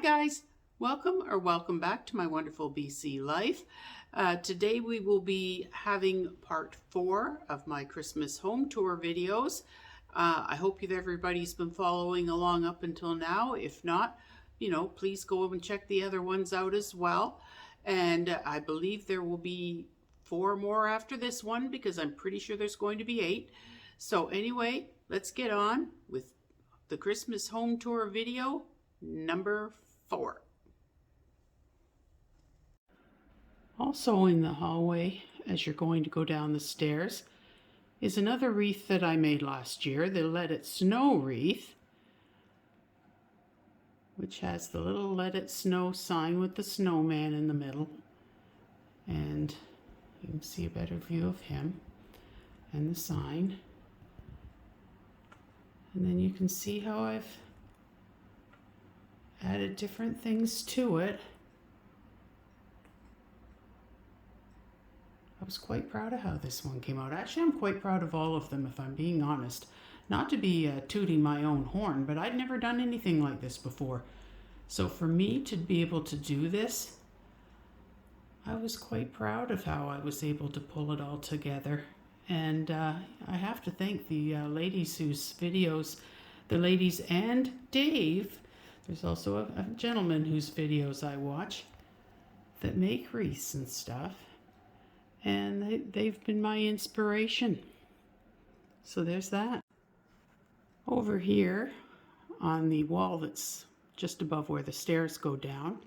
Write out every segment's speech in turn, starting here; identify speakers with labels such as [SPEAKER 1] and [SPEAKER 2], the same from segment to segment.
[SPEAKER 1] guys, welcome back to my wonderful BC life. Today we will be having part 4 of my Christmas home tour videos. I hope everybody's been following along up until now. If not, please go and check the other ones out as well. And I believe there will be 4 more after this one because I'm pretty sure there's going to be 8. So anyway, let's get on with the Christmas home tour video number 4. Also in the hallway, as you're going to go down the stairs, is another wreath that I made last year, the Let It Snow wreath, which has the little Let It Snow sign with the snowman in the middle. And you can see a better view of him and the sign. And then you can see how I've added different things to it. I was quite proud of how this one came out. Actually, I'm quite proud of all of them, if I'm being honest. Not to be tooting my own horn, but I'd never done anything like this before. So for me to be able to do this, I was quite proud of how I was able to pull it all together. And I have to thank the ladies whose videos, the ladies and Dave. There's also a gentleman whose videos I watch that make wreaths and stuff. And they've been my inspiration. So there's that. Over here on the wall that's just above where the stairs go down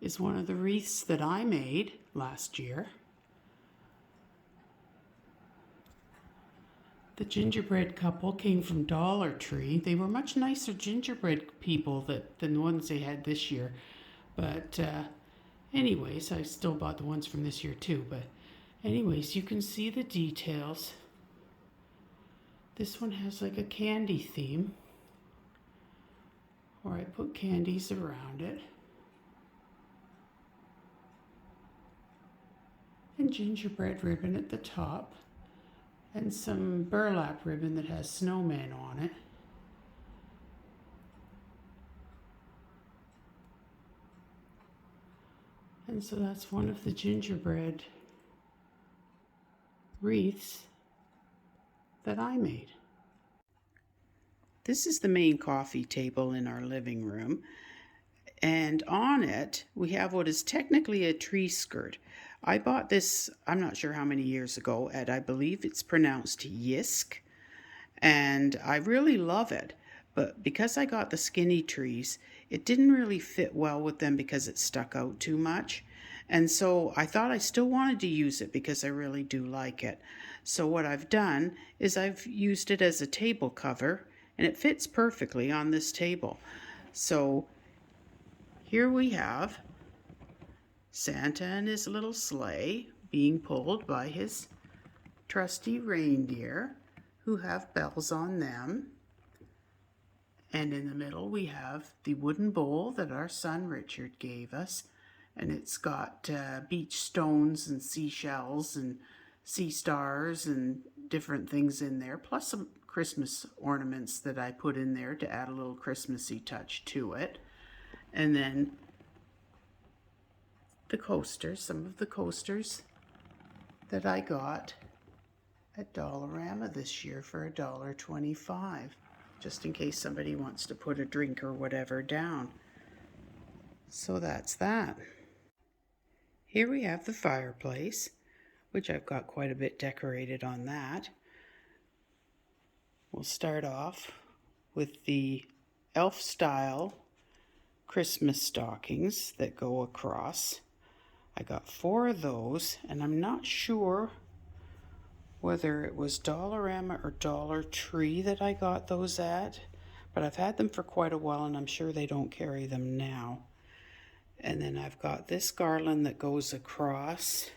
[SPEAKER 1] is one of the wreaths that I made last year. The gingerbread couple came from Dollar Tree. They were much nicer gingerbread people than the ones they had this year. But anyways, I still bought the ones from this year too. But anyways, you can see the details. This one has like a candy theme, where I put candies around it. And gingerbread ribbon at the top. And some burlap ribbon that has snowmen on it. And so that's one of the gingerbread wreaths that I made. This is the main coffee table in our living room. And on it, we have what is technically a tree skirt. I bought this, I'm not sure how many years ago, at I believe it's pronounced Yisk. And I really love it. But because I got the skinny trees, it didn't really fit well with them because it stuck out too much. And so I thought I still wanted to use it because I really do like it. So what I've done is I've used it as a table cover, and it fits perfectly on this table. So here we have Santa and his little sleigh being pulled by his trusty reindeer who have bells on them. And in the middle we have the wooden bowl that our son Richard gave us. And it's got beach stones and seashells and sea stars and different things in there, plus some Christmas ornaments that I put in there to add a little Christmassy touch to it. And then the coasters, some of the coasters that I got at Dollarama this year for $1.25, just in case somebody wants to put a drink or whatever down. So that's that. Here we have the fireplace, which I've got quite a bit decorated on that. We'll start off with the elf style Christmas stockings that go across. I got 4 of those, and I'm not sure whether it was Dollarama or Dollar Tree that I got those at, but I've had them for quite a while and I'm sure they don't carry them now. And then I've got this garland that goes across.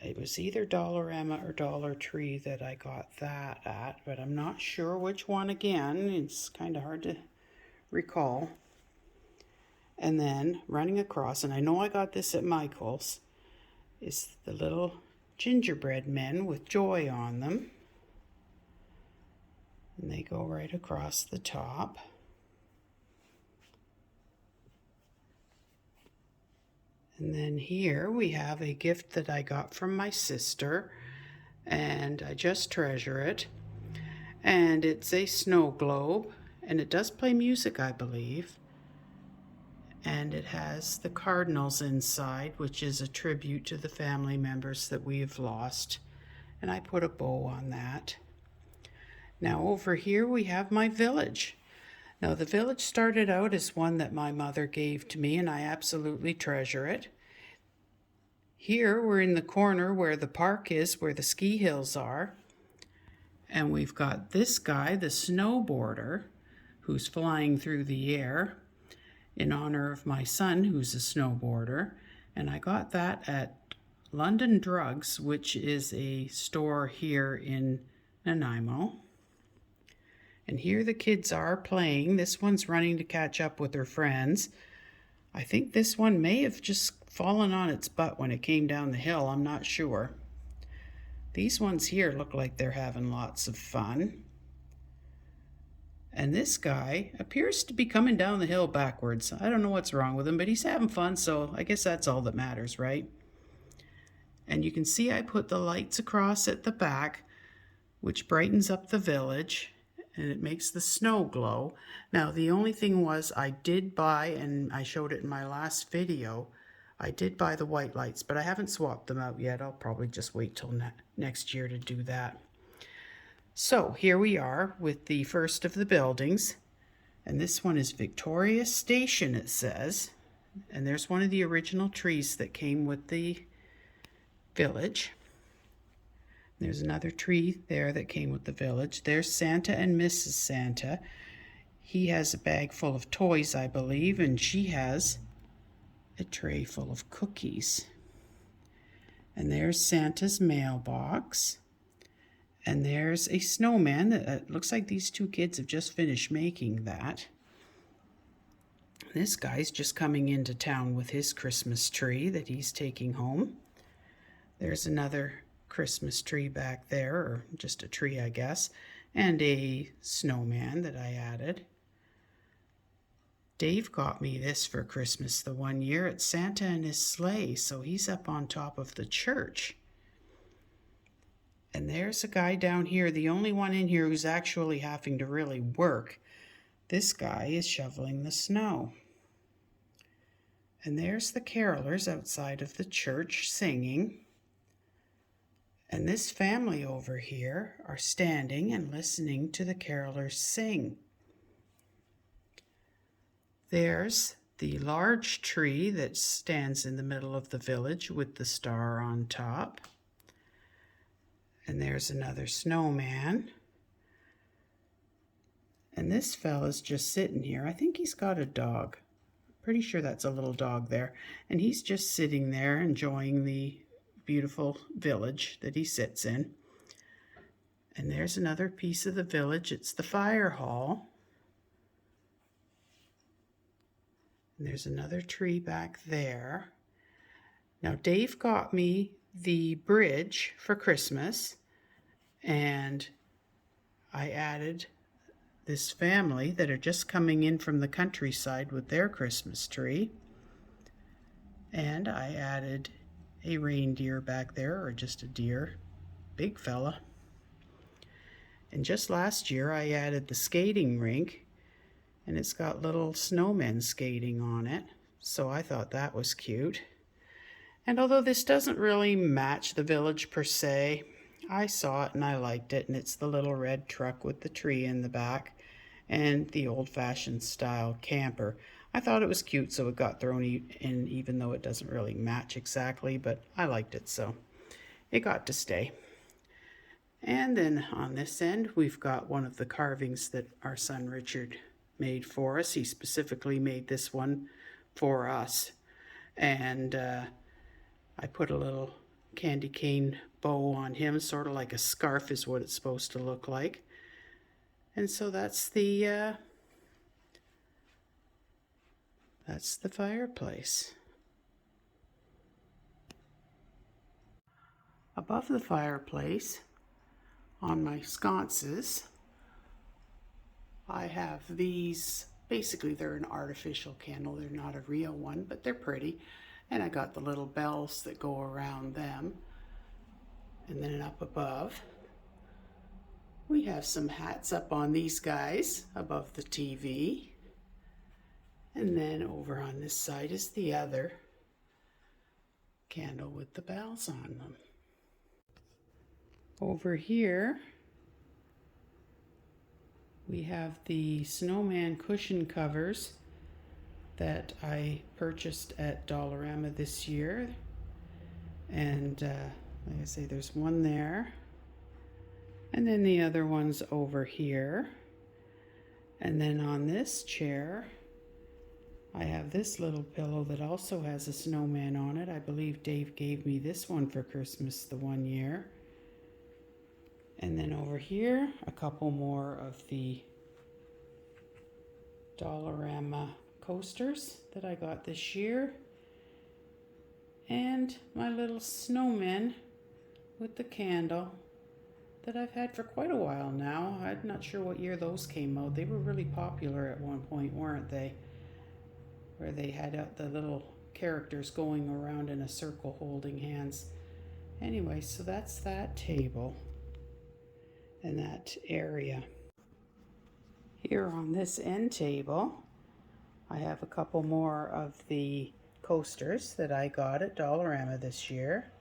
[SPEAKER 1] It was either Dollarama or Dollar Tree that I got that at, but I'm not sure which one again. It's kind of hard to recall. And then running across, and I know I got this at Michael's, is the little gingerbread men with joy on them. And they go right across the top. And then here we have a gift that I got from my sister, and I just treasure it. And it's a snow globe, and it does play music, I believe. And it has the cardinals inside, which is a tribute to the family members that we have lost. And I put a bow on that. Now over here we have my village. Now the village started out as one that my mother gave to me, and I absolutely treasure it. Here we're in the corner where the park is, where the ski hills are. And we've got this guy, the snowboarder, who's flying through the air in honor of my son, who's a snowboarder. And I got that at London Drugs, which is a store here in Nanaimo. And here the kids are playing. This one's running to catch up with her friends. I think this one may have just fallen on its butt when it came down the hill. I'm not sure. These ones here look like they're having lots of fun. And this guy appears to be coming down the hill backwards. I don't know what's wrong with him, but he's having fun, so I guess that's all that matters, right? And you can see I put the lights across at the back, which brightens up the village, and it makes the snow glow. Now, the only thing was I did buy, and I showed it in my last video, I did buy the white lights, but I haven't swapped them out yet. I'll probably just wait till next year to do that. So here we are with the first of the buildings, and this one is Victoria Station, it says. And there's one of the original trees that came with the village. There's another tree there that came with the village. There's Santa and Mrs. Santa. He has a bag full of toys, I believe, and she has a tray full of cookies. And there's Santa's mailbox. And there's a snowman that looks like these two kids have just finished making that. This guy's just coming into town with his Christmas tree that he's taking home. There's another Christmas tree back there, or just a tree, I guess, and a snowman that I added. Dave got me this for Christmas the one year. It's Santa and his sleigh, so he's up on top of the church. And there's a guy down here, the only one in here who's actually having to really work. This guy is shoveling the snow. And there's the carolers outside of the church singing. And this family over here are standing and listening to the carolers sing. There's the large tree that stands in the middle of the village with the star on top. And there's another snowman. And this fella's just sitting here. I think he's got a dog. Pretty sure that's a little dog there. And he's just sitting there enjoying the beautiful village that he sits in. And there's another piece of the village. It's the fire hall. And there's another tree back there. Now, Dave got me the bridge for Christmas, and I added this family that are just coming in from the countryside with their Christmas tree. And I added a reindeer back there, or just a deer, big fella. And just last year I added the skating rink, and it's got little snowmen skating on it, so I thought that was cute. And although this doesn't really match the village per se, I saw it and I liked it, and it's the little red truck with the tree in the back and the old-fashioned style camper. I thought it was cute, so it got thrown in, even though it doesn't really match exactly, but I liked it, so it got to stay. And then on this end, we've got one of the carvings that our son Richard made for us. He specifically made this one for us. And I put a little candy cane bow on him, sort of like a scarf is what it's supposed to look like. And so that's the fireplace. Above the fireplace, on my sconces, I have these. Basically, they're an artificial candle. They're not a real one, but they're pretty. And I got the little bells that go around them. And then up above, we have some hats up on these guys above the TV. And then over on this side is the other candle with the bells on them. Over here, we have the snowman cushion covers that I purchased at Dollarama this year. And like I say, there's one there. And then the other one's over here. And then on this chair, I have this little pillow that also has a snowman on it. I believe Dave gave me this one for Christmas the one year. And then over here, a couple more of the Dollarama coasters that I got this year. And my little snowman with the candle that I've had for quite a while now. I'm not sure what year those came out. They were really popular at one point, weren't they? Where they had the little characters going around in a circle holding hands. Anyway, so that's that table and that area. Here on this end table, I have a couple more of the coasters that I got at Dollarama this year.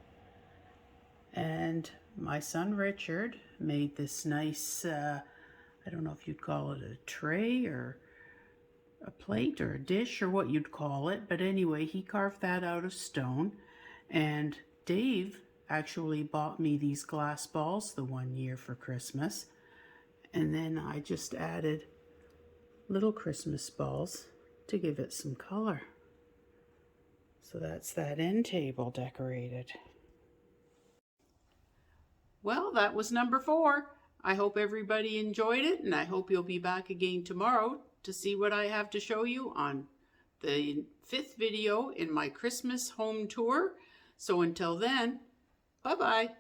[SPEAKER 1] And my son Richard made this nice, I don't know if you'd call it a tray or a plate or a dish or what you'd call it, but anyway, he carved that out of stone. And Dave actually bought me these glass balls the one year for Christmas, and then I just added little Christmas balls to give it some color. So that's that end table decorated. Well, that was number 4. I hope everybody enjoyed it, and I hope you'll be back again tomorrow to see what I have to show you on the 5th video in my Christmas home tour. So until then, bye-bye.